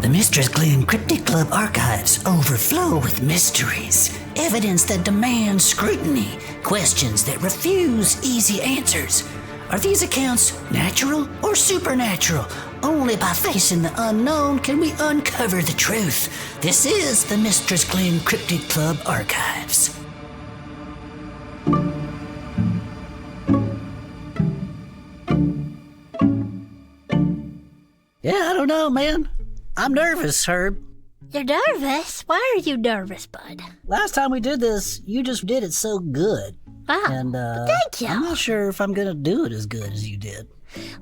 The Mystra's Glen Cryptid Club archives overflow with mysteries, evidence that demands scrutiny, questions that refuse easy answers. Are these accounts natural or supernatural? Only by facing the unknown can we uncover the truth. This is the Mystra's Glen Cryptid Club archives. Yeah, I don't know, man. I'm nervous, Herb. You're nervous? Why are you nervous, bud? Last time we did this, you just did it so good. Wow, And, thank you. I'm not sure if I'm gonna do it as good as you did.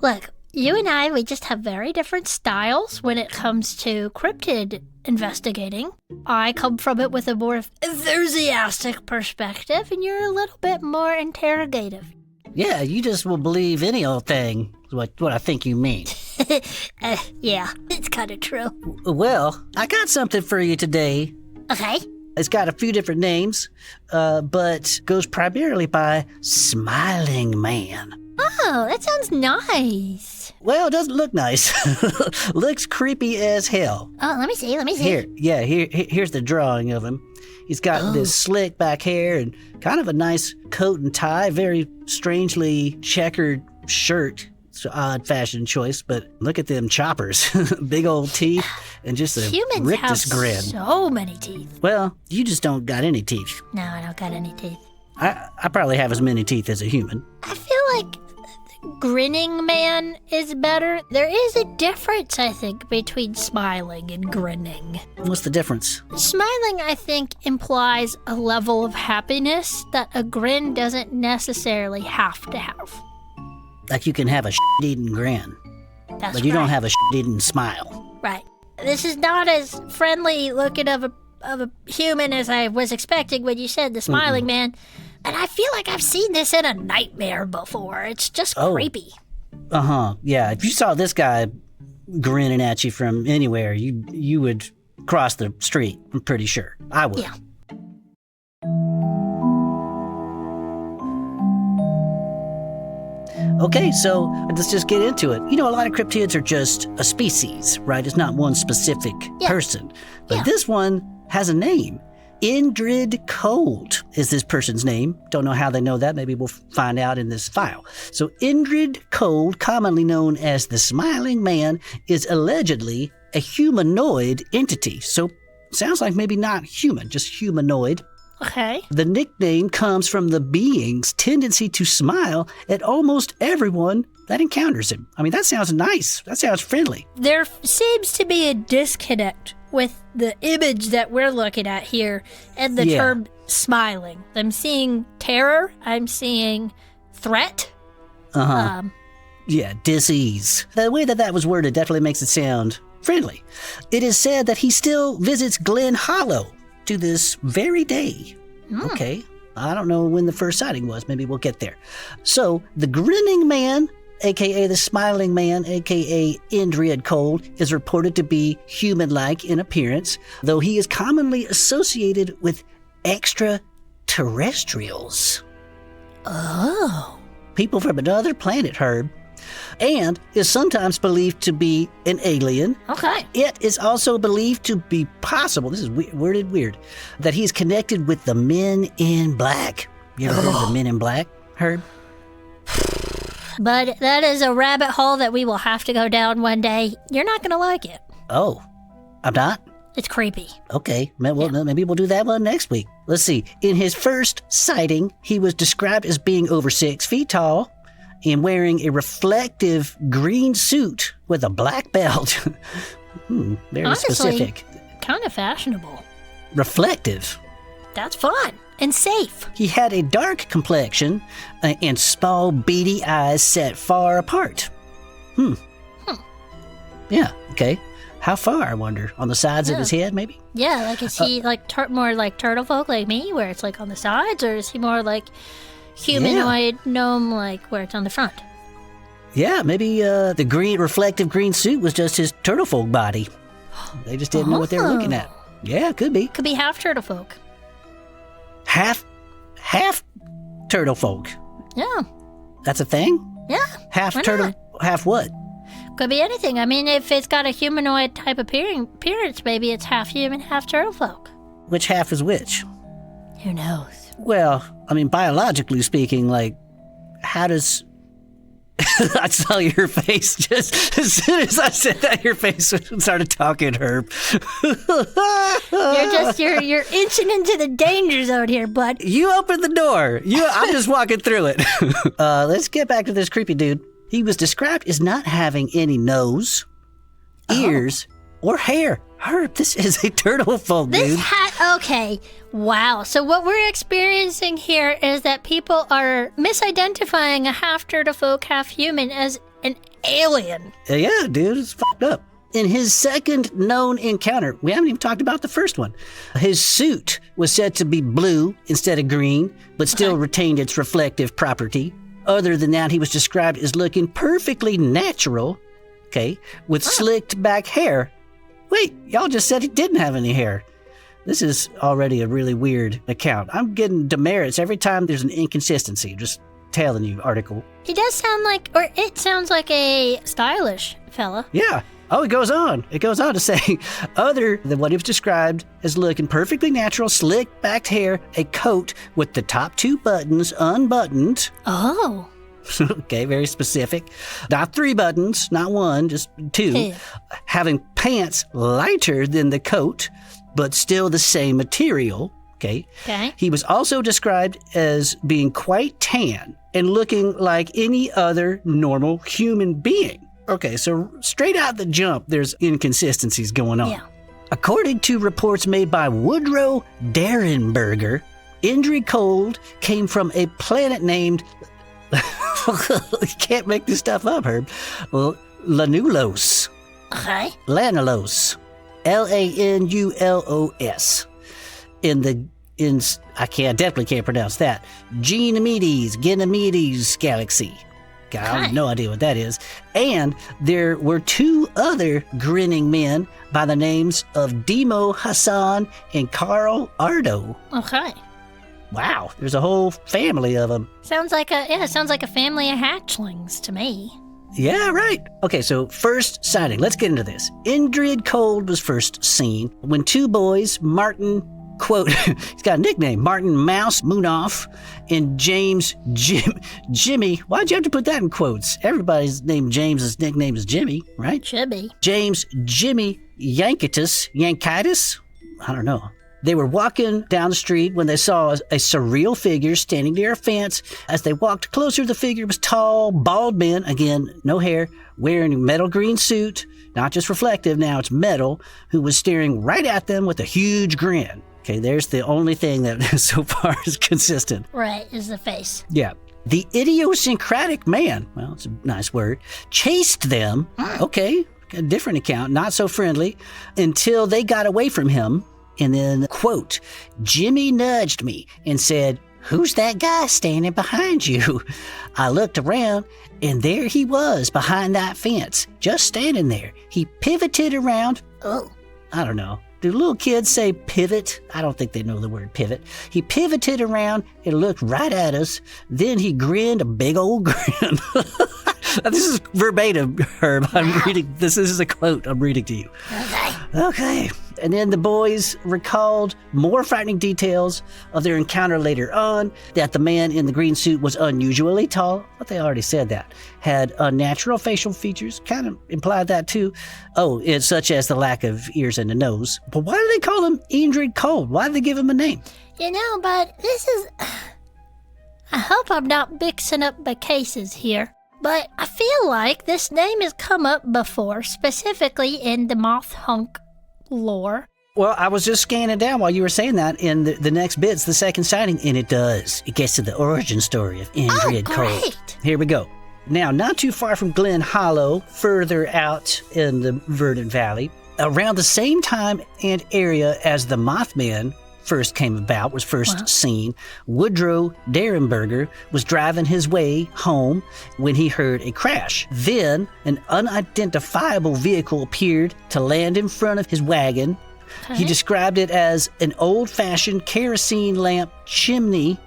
Look, you and I, we just have very different styles when it comes to cryptid investigating. I come from it with a more enthusiastic perspective, and you're a little bit more interrogative. Yeah, you just will believe any old thing, is what I think you mean. Yeah, it's kind of true. Well, I got something for you today. Okay. It's got a few different names, but goes primarily by Smiling Man. Oh, that sounds nice. Well, it doesn't look nice. Looks creepy as hell. Oh, let me see. Here's the drawing of him. He's got this slick back hair and kind of a nice coat and tie, very strangely checkered shirt. It's an odd fashion choice, but look at them choppers. Big old teeth and just a Humans rictus have grin. so many teeth. Well, you just don't got any teeth. No, I don't got any teeth. I probably have as many teeth as a human. I feel like Grinning Man is better. There is a difference, I think, between smiling and grinning. What's the difference? Smiling, I think, implies a level of happiness that a grin doesn't necessarily have to have. Like you can have a shit-eating grin, That's but you right. don't have a shit-eating smile. Right. This is not as friendly looking of a human as I was expecting when you said the smiling man. And I feel like I've seen this in a nightmare before. It's just creepy. Uh-huh. Yeah, if you saw this guy grinning at you from anywhere, you would cross the street, I'm pretty sure. I would. Yeah. Okay, so let's just get into it. You know, a lot of cryptids are just a species, right? It's not one specific person. But this one has a name. Indrid Cold is this person's name. Don't know how they know that. Maybe we'll find out in this file. So Indrid Cold, commonly known as the Smiling Man, is allegedly a humanoid entity. So sounds like maybe not human, just humanoid. Okay. The nickname comes from the being's tendency to smile at almost everyone that encounters him. I mean, that sounds nice. That sounds friendly. There seems to be a disconnect with the image that we're looking at here and the term smiling. I'm seeing terror. I'm seeing threat. Yeah, dis-ease. The way that was worded definitely makes it sound friendly. It is said that he still visits Glen Hollow to this very day. Okay. I don't know when the first sighting was. Maybe we'll get there. So, the Grinning Man, a.k.a. the Smiling Man, a.k.a. Indrid Cold, is reported to be human-like in appearance, though he is commonly associated with extraterrestrials. Oh. People from another planet, Herb. And is sometimes believed to be an alien. Okay. It is also believed to be possible, this is worded weird, that he's connected with the Men in Black. You ever heard of the Men in Black, Herb? But that is a rabbit hole that we will have to go down one day. You're not going to like it. Oh, I'm not? It's creepy. Okay, well, maybe we'll do that one next week. Let's see. In his first sighting, he was described as being over 6 feet tall and wearing a reflective green suit with a black belt. Very Honestly, specific. Kind of fashionable. Reflective. That's fun and safe. He had a dark complexion and small, beady eyes set far apart. Yeah, okay. How far, I wonder? On the sides of his head, maybe? Yeah, like is he more like turtle folk like me, where it's like on the sides, or is he more like humanoid gnome, like where it's on the front? Yeah, maybe the green reflective green suit was just his turtle folk body. They just didn't know what they were looking at. Yeah, could be. Could be half turtle folk. Half turtle folk. Yeah. That's a thing? Yeah. Half why turtle, not? half what? Could be anything. I mean, if it's got a humanoid type appearance, maybe it's half human, half turtle folk. Which half is which? Who knows? Well, I mean, biologically speaking, like, how does... I saw your face just as soon as I said that. Your face started talking, Herb. You're inching into the danger zone here, bud. You opened the door. I'm just walking through it. Let's get back to this creepy dude. He was described as not having any nose, ears, or hair. Herb, this is a turtle folk, dude. Okay. Wow. So what we're experiencing here is that people are misidentifying a half turtle folk, half human as an alien. Yeah, dude, it's fucked up. In his second known encounter, we haven't even talked about the first one. His suit was said to be blue instead of green, but still retained its reflective property. Other than that, he was described as looking perfectly natural, with slicked back hair. Wait, y'all just said he didn't have any hair. This is already a really weird account. I'm getting demerits every time there's an inconsistency. Just telling you, article. He does sound like, or it sounds like a stylish fella. Yeah. Oh, it goes on. It goes on to say, other than what he was described as looking perfectly natural, slick backed hair, a coat with the top 2 buttons unbuttoned. Oh. Okay, very specific. Not 3 buttons, not 1, just 2. Having pants lighter than the coat, but still the same material. Okay. He was also described as being quite tan and looking like any other normal human being. Okay, so straight out the jump, there's inconsistencies going on. Yeah. According to reports made by Woodrow Derenberger, Indrid Cold came from a planet named... You can't make this stuff up, Herb. Lanulos. Okay. Lanulos. Lanulos. Definitely can't pronounce that. Ganymedes galaxy. I have no idea what that is. And there were 2 other grinning men by the names of Demo Hassan and Carl Ardo. Okay. Wow, there's a whole family of them. Sounds like a family of hatchlings to me. Yeah, right. Okay, so first sighting. Let's get into this. Indrid Cold was first seen when 2 boys, Martin, quote, he's got a nickname, Martin Mouse Moonoff and James Jimmy. Why'd you have to put that in quotes? Everybody's named James, his nickname is Jimmy, right? Jimmy. James Jimmy Yankitis? I don't know. They were walking down the street when they saw a surreal figure standing near a fence. As they walked closer, the figure was tall, bald man, again, no hair, wearing a metal green suit, not just reflective, now it's metal, who was staring right at them with a huge grin. Okay, there's the only thing that so far is consistent. Right, is the face. Yeah. The idiosyncratic man, well, it's a nice word, chased them, okay, a different account, not so friendly, until they got away from him. And then, quote, Jimmy nudged me and said, "Who's that guy standing behind you?" I looked around, and there he was behind that fence, just standing there. He pivoted around. Oh, I don't know. Do little kids say pivot? I don't think they know the word pivot. He pivoted around and looked right at us. Then he grinned a big old grin. This is verbatim, Herb. I'm reading. This is a quote I'm reading to you. Okay. And then the boys recalled more frightening details of their encounter later on, that the man in the green suit was unusually tall, but they already said that, had unnatural facial features, kind of implied that too. Oh, it's such as the lack of ears and a nose. But why do they call him Indrid Cold? Why did they give him a name? You know, but this is... I hope I'm not mixing up my cases here, but I feel like this name has come up before, specifically in the Moth Hunk lore. Well, I was just scanning down while you were saying that, and the next bit's the second sighting, and it does. It gets to the origin story of Indrid Cold. Here we go. Now, not too far from Glen Hollow, further out in the Verdant Valley, around the same time and area as the Mothman first came about, was first seen, Woodrow Derenberger was driving his way home when he heard a crash. Then, an unidentifiable vehicle appeared to land in front of his wagon. He described it as an old-fashioned kerosene lamp chimney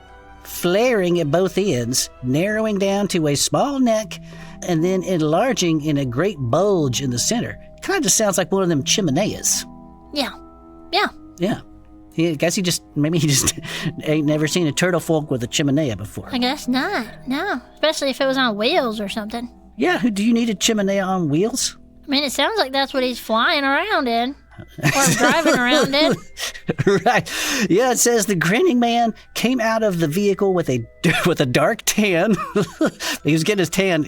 flaring at both ends, narrowing down to a small neck and then enlarging in a great bulge in the center. Kind of just sounds like one of them chimeneas. Yeah. Yeah. I guess he just ain't never seen a turtle folk with a chimenea before. I guess not. No. Especially if it was on wheels or something. Yeah, do you need a chimenea on wheels? I mean, it sounds like that's what he's flying around in. Or driving around in. Right. Yeah, it says the grinning man came out of the vehicle with a dark tan. He was getting his tan.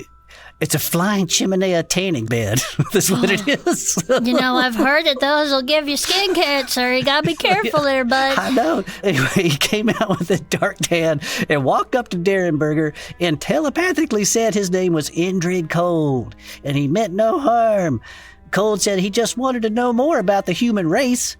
It's a flying chimenea tanning bed. That's what it is. You know, I've heard that those will give you skin cancer. You gotta be careful there, bud. I know. Anyway, he came out with a dark tan and walked up to Derenberger and telepathically said his name was Indrid Cold, and he meant no harm. Cold said he just wanted to know more about the human race,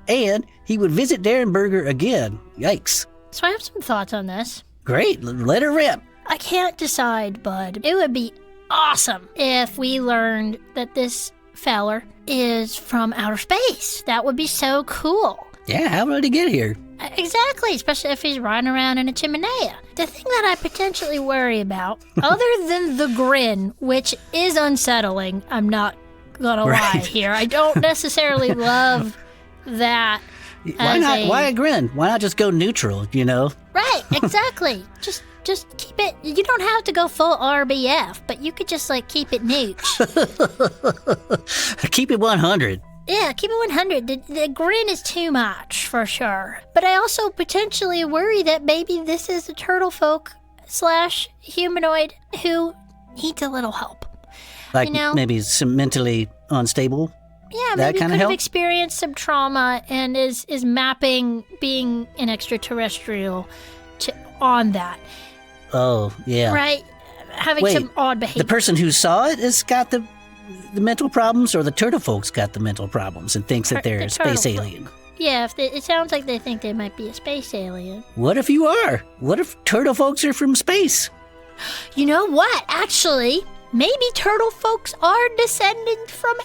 and he would visit Derenberger again. Yikes. So I have some thoughts on this. Great. Let her rip. I can't decide, bud. It would be awesome if we learned that this feller is from outer space. That would be so cool. Yeah, how did he get here? Exactly, especially if he's riding around in a chimenea. The thing that I potentially worry about, other than the grin, which is unsettling, I'm not gonna lie here. I don't necessarily love that. Why a grin? Why not just go neutral, you know? Right, exactly. Just keep it. You don't have to go full RBF, but you could just keep it nooch. Keep it 100. Yeah, keep it 100. The grin is too much for sure. But I also potentially worry that maybe this is a turtle folk / humanoid who needs a little help. Like, maybe some mentally unstable? Yeah, that maybe kind could of have help? experienced some trauma and is mapping being an extraterrestrial on that. Oh, yeah. Right? Having some odd behavior. The person who saw it has got the mental problems, or the turtle folks got the mental problems and thinks that they're a space alien? Yeah, it sounds like they think they might be a space alien. What if you are? What if turtle folks are from space? You know what? Actually, maybe turtle folks are descended from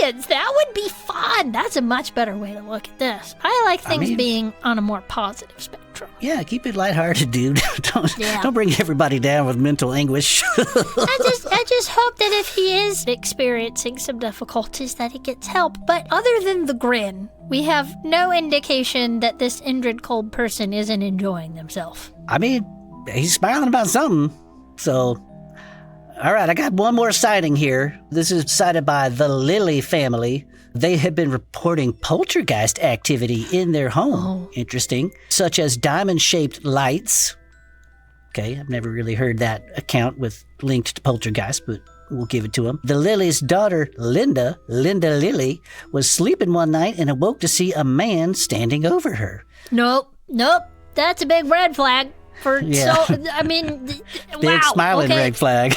aliens. That would be fun. That's a much better way to look at this. I like things being on a more positive spectrum. Yeah, keep it lighthearted, dude. Don't bring everybody down with mental anguish. I just hope that if he is experiencing some difficulties that he gets help. But other than the grin, we have no indication that this Indrid Cold person isn't enjoying themselves. I mean, he's smiling about something, so... All right, I got one more sighting here. This is cited by the Lilly family. They have been reporting poltergeist activity in their home. Oh. Interesting. Such as diamond-shaped lights. Okay, I've never really heard that account linked to poltergeist, but we'll give it to them. The Lilly's daughter, Linda Lilly, was sleeping one night and awoke to see a man standing over her. Nope. That's a big red flag. Big smiling red flag.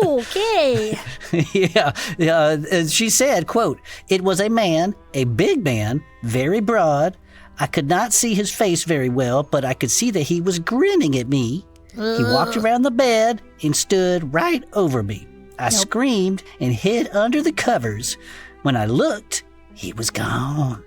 Okay. Yeah. She said, quote, "It was a man, a big man, very broad. I could not see his face very well, but I could see that he was grinning at me. He walked around the bed and stood right over me. I screamed and hid under the covers. When I looked, he was gone."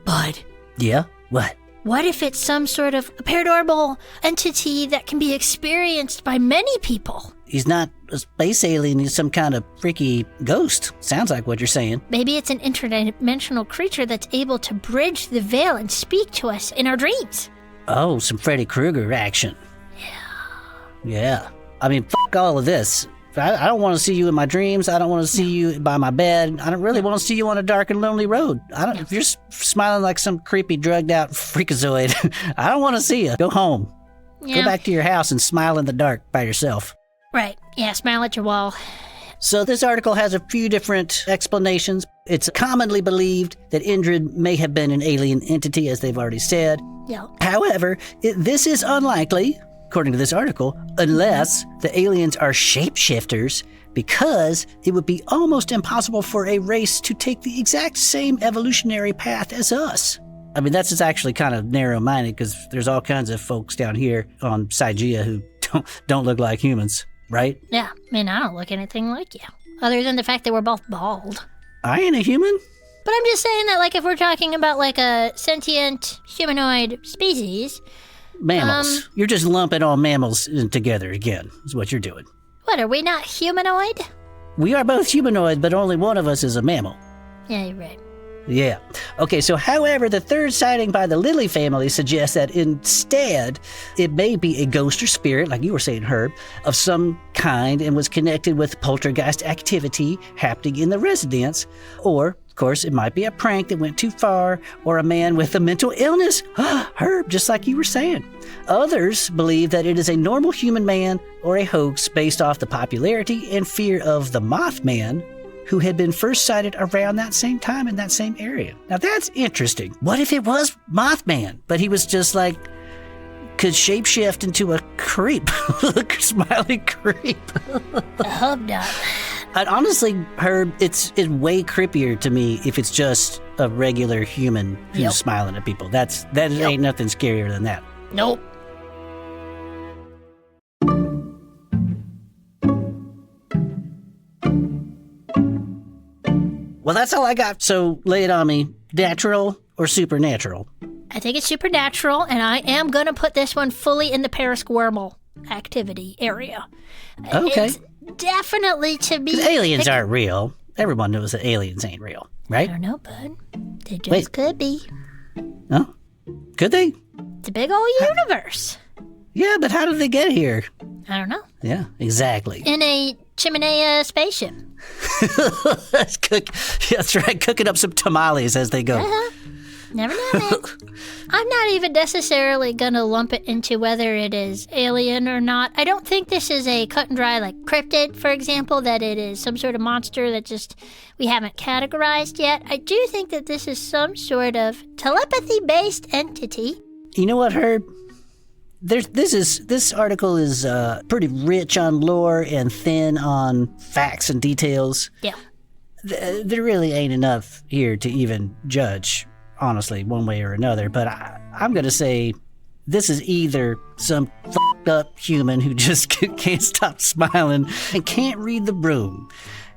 Bud. Yeah? What? What if it's some sort of paranormal entity that can be experienced by many people? He's not a space alien, he's some kind of freaky ghost. Sounds like what you're saying. Maybe it's an interdimensional creature that's able to bridge the veil and speak to us in our dreams. Oh, some Freddy Krueger action. Yeah. I mean, fuck all of this. I don't want to see you in my dreams. I don't want to see you by my bed. I don't really want to see you on a dark and lonely road. If you're smiling like some creepy drugged out freakazoid, I don't want to see you. Go home. Yeah. Go back to your house and smile in the dark by yourself. Right. Yeah, smile at your wall. So this article has a few different explanations. It's commonly believed that Indrid may have been an alien entity, as they've already said. Yeah. However, this is unlikely, according to this article, unless the aliens are shapeshifters, because it would be almost impossible for a race to take the exact same evolutionary path as us. I mean, that's just actually kind of narrow-minded, because there's all kinds of folks down here on Psygea who don't look like humans, right? Yeah, I mean, I don't look anything like you, other than the fact that we're both bald. I ain't a human. But I'm just saying that, if we're talking about, a sentient humanoid species, Mammals. You're just lumping all mammals together again, is what you're doing. What, are we not humanoid? We are both humanoid, but only one of us is a mammal. Yeah, you're right. Yeah. Okay, so however, the third sighting by the Lily family suggests that instead, it may be a ghost or spirit, like you were saying, Herb, of some kind and was connected with poltergeist activity happening in the residence. Or, of course, it might be a prank that went too far, or a man with a mental illness. Herb, just like you were saying. Others believe that it is a normal human man or a hoax based off the popularity and fear of the Mothman, who had been first sighted around that same time in that same area. Now that's interesting. What if it was Mothman, but he was just like, could shapeshift into a creep, a smiling creep? I hope not. I'd honestly, Herb, it's way creepier to me if it's just a regular human who's smiling at people. That ain't nothing scarier than that. Nope. Well, that's all I got. So lay it on me. Natural or supernatural? I think it's supernatural, and I am going to put this one fully in the paranormal activity area. Okay. It's definitely to be... Because aliens aren't real. Everyone knows that aliens ain't real, right? I don't know, bud. They just could be. Oh? Could they? It's a big old universe. Yeah, but how did they get here? I don't know. Yeah, exactly. In a chimney spaceship. That's right, cooking up some tamales as they go. Never know, man. I'm not even necessarily going to lump it into whether it is alien or not. I don't think this is a cut and dry like cryptid, for example, that it is some sort of monster that just we haven't categorized yet. I do think that this is some sort of telepathy-based entity. You know what, Herb? This article is pretty rich on lore and thin on facts and details. Yeah. There really ain't enough here to even judge, honestly, one way or another. But I'm going to say this is either some fucked up human who just can't stop smiling and can't read the room.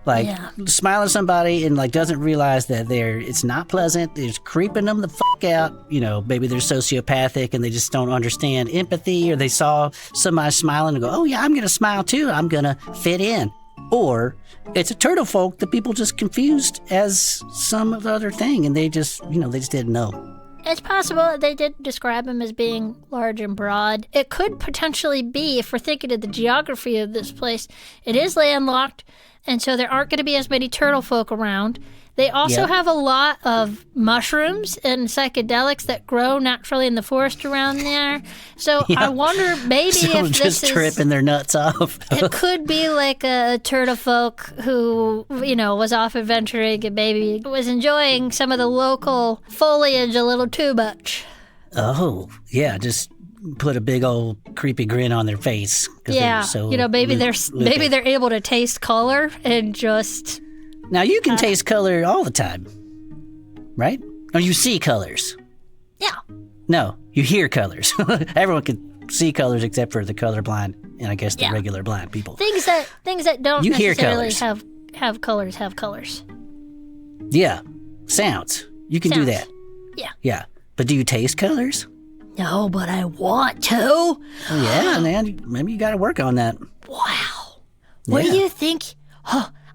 Like, smiling at somebody and, like, doesn't realize that it's not pleasant. It's creeping them the fuck out. You know, maybe they're sociopathic and they just don't understand empathy, or they saw somebody smiling and go, oh, yeah, I'm going to smile too. I'm going to fit in. Or it's a turtle folk that people just confused as some other thing, and they just didn't know. It's possible that they did describe him as being large and broad. It could potentially be, if we're thinking of the geography of this place, it is landlocked, and so there aren't going to be as many turtle folk around. They also have a lot of mushrooms and psychedelics that grow naturally in the forest around there. So I wonder maybe if just this tripping their nuts off. It could be like a turtle folk who, was off adventuring and maybe was enjoying some of the local foliage a little too much. Oh, yeah, just put a big old creepy grin on their face. Yeah, so maybe they're able to taste color and just... Now, you can taste color all the time, right? Or you see colors. Yeah. No, you hear colors. Everyone can see colors except for the colorblind and I guess the regular blind people. Things that don't you necessarily hear have colors. Yeah. Sounds. You can do that. Yeah. Yeah. But do you taste colors? No, but I want to. Oh, yeah, man. Maybe you got to work on that. Wow. What do you think?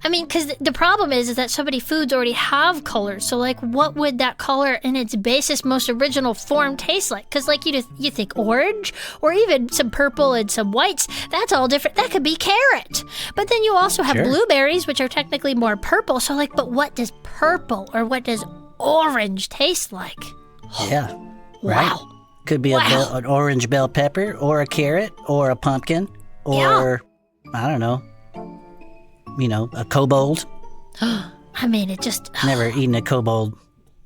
I mean, because the problem is that so many foods already have colors. So, like, what would that color in its basest, most original form taste like? Because, like, you think orange or even some purple and some whites. That's all different. That could be carrot. But then you also have blueberries, which are technically more purple. So, like, but what does purple or what does orange taste like? Yeah. Right. Wow. Could be an orange bell pepper or a carrot or a pumpkin or, I don't know. A kobold. I mean, it just... Never eaten a kobold.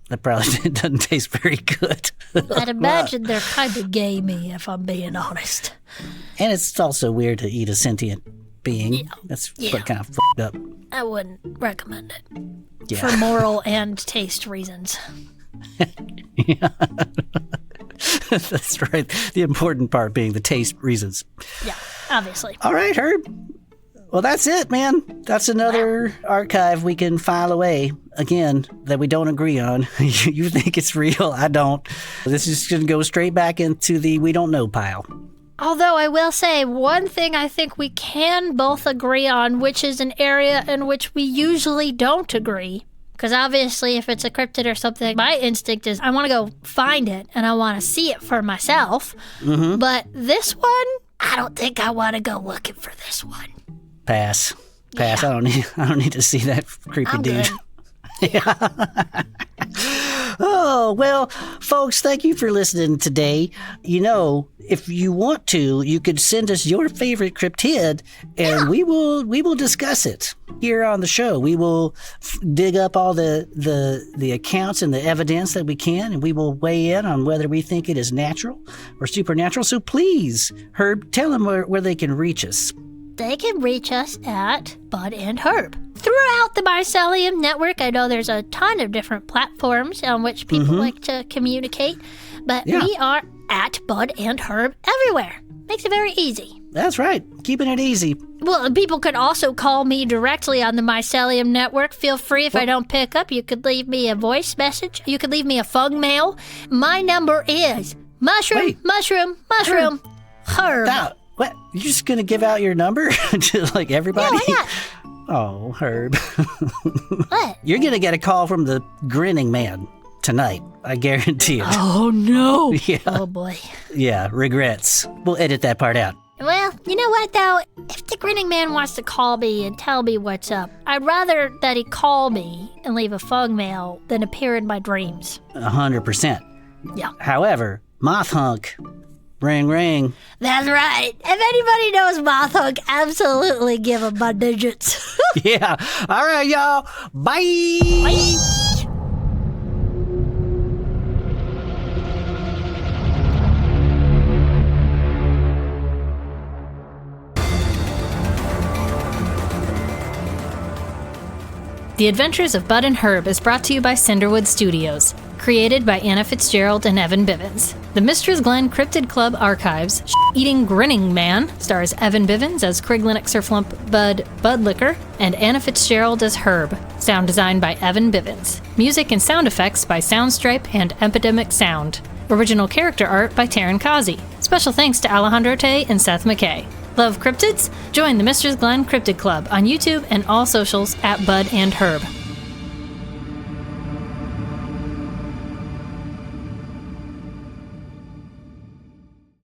That probably doesn't taste very good. I'd imagine they're kind of gamey, if I'm being honest. And it's also weird to eat a sentient being. Yeah. That's what kind of f***ed up. I wouldn't recommend it. For moral and taste reasons. Yeah. That's right. The important part being the taste reasons. Yeah, obviously. All right, Herb. Well, that's it, man. That's another archive we can file away. Again, that we don't agree on. You think it's real. I don't. This is going to go straight back into the we don't know pile. Although I will say one thing I think we can both agree on, which is an area in which we usually don't agree. Because obviously if it's a cryptid or something, my instinct is I want to go find it and I want to see it for myself. Mm-hmm. But this one, I don't think I want to go looking for this one. Pass. Yeah. I don't need to see that creepy dude. Yeah. Oh, well, folks, thank you for listening today. You know, if you want to, you could send us your favorite cryptid and we will discuss it here on the show. We will dig up all the accounts and the evidence that we can, and we will weigh in on whether we think it is natural or supernatural. So please, Herb, tell them where they can reach us. They can reach us at Bud and Herb. Throughout the Mycelium Network, I know there's a ton of different platforms on which people like to communicate, but we are at Bud and Herb everywhere. Makes it very easy. That's right. Keeping it easy. Well, people could also call me directly on the Mycelium Network. Feel free, if I don't pick up, you could leave me a voice message. You could leave me a fung mail. My number is mushroom. Herb. Now, what? You're just going to give out your number to, like, everybody? Yeah, why not? Oh, Herb. What? You're going to get a call from the Grinning man tonight. I guarantee it. Oh, no. Yeah. Oh, boy. Yeah, regrets. We'll edit that part out. Well, you know what, though? If the Grinning man wants to call me and tell me what's up, I'd rather that he call me and leave a fung mail than appear in my dreams. 100%. Yeah. However, Moth Hunk, ring, ring. That's right. If anybody knows Moth Hunk, absolutely give him my digits. Yeah. All right, y'all. Bye. Bye. The Adventures of Bud and Herb is brought to you by Cinderwood Studios, created by Anna Fitzgerald and Evan Bivins. The Mystra's Glen Cryptid Club archives Eating Grinning Man stars Evan Bivins as Crygglinexxerflump Bud Buddlicker and Anna Fitzgerald as Herb. Sound design by Evan Bivins. Music and sound effects by Soundstripe and Epidemic Sound. Original character art by Taryn Cozzy. Special thanks to Alejandro Tey and Seth McKay. Love cryptids? Join the Mystra's Glen Cryptid Club on YouTube and all socials at Bud and Herb.